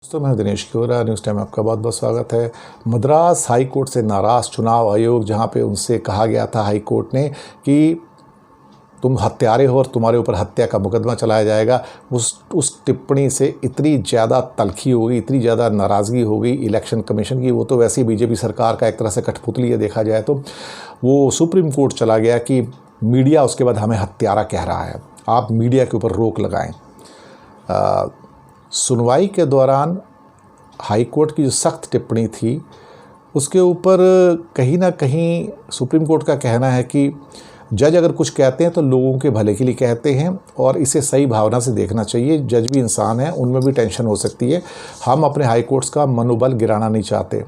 दोस्तों, मैं Dinesh Quora, news time में आपका बहुत बहुत स्वागत है। मद्रास हाई कोर्ट से नाराज़ चुनाव आयोग, जहां पे उनसे कहा गया था हाई कोर्ट ने कि तुम हत्यारे हो और तुम्हारे ऊपर हत्या का मुकदमा चलाया जाएगा, उस टिप्पणी से इतनी ज़्यादा तलखी हो गई, इतनी ज़्यादा नाराज़गी हो गई इलेक्शन कमीशन की। वो तो वैसे ही बीजेपी सरकार का एक तरह से कठपुतली है देखा जाए तो। वो सुप्रीम कोर्ट चला गया कि मीडिया उसके बाद हमें हत्यारा कह रहा है, आप मीडिया के ऊपर रोक लगाएं। सुनवाई के दौरान हाई कोर्ट की जो सख्त टिप्पणी थी उसके ऊपर कहीं ना कहीं सुप्रीम कोर्ट का कहना है कि जज अगर कुछ कहते हैं तो लोगों के भले के लिए कहते हैं और इसे सही भावना से देखना चाहिए। जज भी इंसान है, उनमें भी टेंशन हो सकती है। हम अपने हाई कोर्ट्स का मनोबल गिराना नहीं चाहते।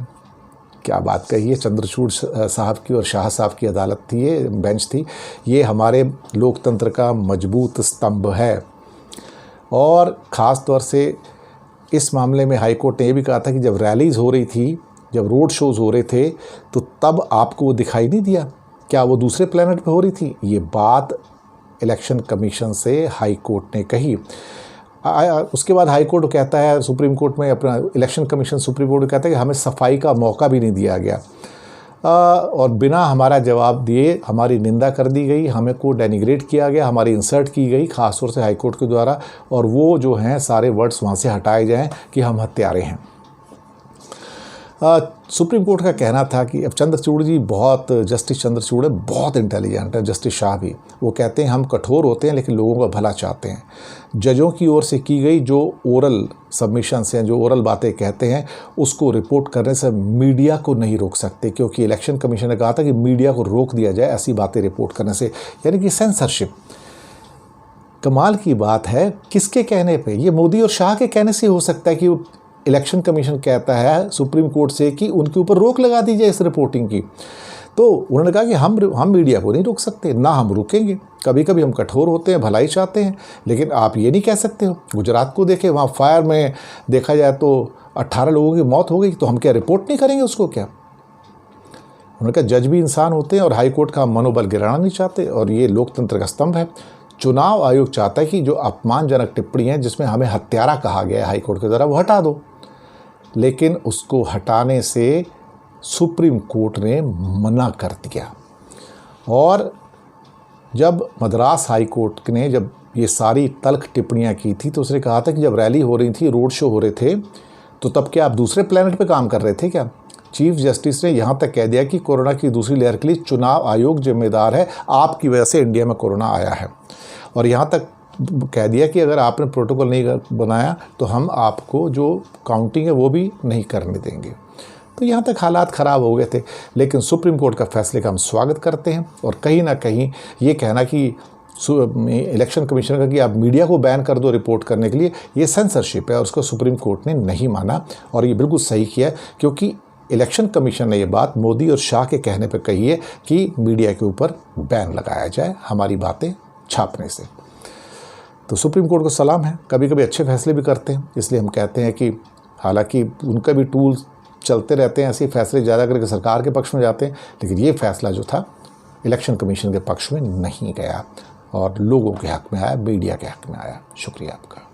क्या बात कही है, चंद्रचूड़ साहब की और शाह साहब की अदालत थी, ये बेंच थी। ये हमारे लोकतंत्र का मजबूत स्तंभ है और ख़ास तौर से इस मामले में हाई कोर्ट ने ये भी कहा था कि जब रैलीज़ हो रही थी, जब रोड शोज़ हो रहे थे, तो तब आपको वो दिखाई नहीं दिया? क्या वो दूसरे प्लेनेट पे हो रही थी? ये बात इलेक्शन कमीशन से हाई कोर्ट ने कही। उसके बाद हाई कोर्ट कहता है सुप्रीम कोर्ट में, अपना इलेक्शन कमीशन सुप्रीम कोर्ट कहता है कि हमें सफाई का मौका भी नहीं दिया गया और बिना हमारा जवाब दिए हमारी निंदा कर दी गई, हमें को डेनिग्रेट किया गया, हमारी इंसल्ट की गई खास तौर से हाई कोर्ट के द्वारा, और वो जो हैं सारे वर्ड्स वहाँ से हटाए जाएं कि हम हत्यारे हैं। सुप्रीम कोर्ट का कहना था कि अब चंद्रचूड़ जी जस्टिस चंद्रचूड़ बहुत इंटेलिजेंट है, जस्टिस शाह भी। वो कहते हैं हम कठोर होते हैं लेकिन लोगों का भला चाहते हैं। जजों की ओर से की गई जो ओरल सबमिशंस हैं, जो ओरल बातें कहते हैं, उसको रिपोर्ट करने से मीडिया को नहीं रोक सकते, क्योंकि इलेक्शन कमीशन ने कहा था कि मीडिया को रोक दिया जाए ऐसी बातें रिपोर्ट करने से, यानी कि सेंसरशिप। कमाल की बात है, किसके कहने पे? ये मोदी और शाह के कहने से हो सकता है कि इलेक्शन कमीशन कहता है सुप्रीम कोर्ट से कि उनके ऊपर रोक लगा दी जाए इस रिपोर्टिंग की। तो उन्होंने कहा कि हम मीडिया को नहीं रोक सकते, ना हम रुकेंगे। कभी कभी हम कठोर होते हैं, भलाई चाहते हैं, लेकिन आप ये नहीं कह सकते हो। गुजरात को देखें, वहाँ फायर में देखा जाए तो 18 लोगों की मौत हो गई, तो हम क्या रिपोर्ट नहीं करेंगे उसको? क्या? उन्होंने कहा जज भी इंसान होते हैं और हाई कोर्ट का मनोबल गिराना नहीं चाहते, और ये लोकतंत्र का स्तंभ है। चुनाव आयोग चाहता है कि जो अपमानजनक टिप्पणी है जिसमें हमें हत्यारा कहा गया है हाई कोर्ट के द्वारा, वो हटा दो। लेकिन उसको हटाने से सुप्रीम कोर्ट ने मना कर दिया। और जब मद्रास हाई कोर्ट ने जब ये सारी तल्ख टिप्पणियां की थी तो उसने कहा था कि जब रैली हो रही थी, रोड शो हो रहे थे, तो तब क्या आप दूसरे प्लेनेट पे काम कर रहे थे क्या? चीफ जस्टिस ने यहाँ तक कह दिया कि कोरोना की दूसरी लहर के लिए चुनाव आयोग जिम्मेदार है, आपकी वजह से इंडिया में कोरोना आया है। और यहाँ तक कह दिया कि अगर आपने प्रोटोकॉल नहीं बनाया तो हम आपको जो काउंटिंग है वो भी नहीं करने देंगे। तो यहाँ तक हालात ख़राब हो गए थे। लेकिन सुप्रीम कोर्ट का फैसले का हम स्वागत करते हैं, और कहीं ना कहीं ये कहना कि इलेक्शन कमीशन का कि आप मीडिया को बैन कर दो रिपोर्ट करने के लिए, ये सेंसरशिप है और उसको सुप्रीम कोर्ट ने नहीं माना। और ये बिल्कुल सही किया, क्योंकि इलेक्शन कमीशन ने ये बात मोदी और शाह के कहने पर कही है कि मीडिया के ऊपर बैन लगाया जाए हमारी बातें छापने से। तो सुप्रीम कोर्ट को सलाम है, कभी कभी अच्छे फैसले भी करते हैं। इसलिए हम कहते हैं कि हालांकि उनका भी टूल चलते रहते हैं, ऐसे फैसले ज़्यादा करके सरकार के पक्ष में जाते हैं, लेकिन ये फैसला जो था इलेक्शन कमीशन के पक्ष में नहीं गया और लोगों के हक़ में आया, मीडिया के हक़ में आया। शुक्रिया आपका।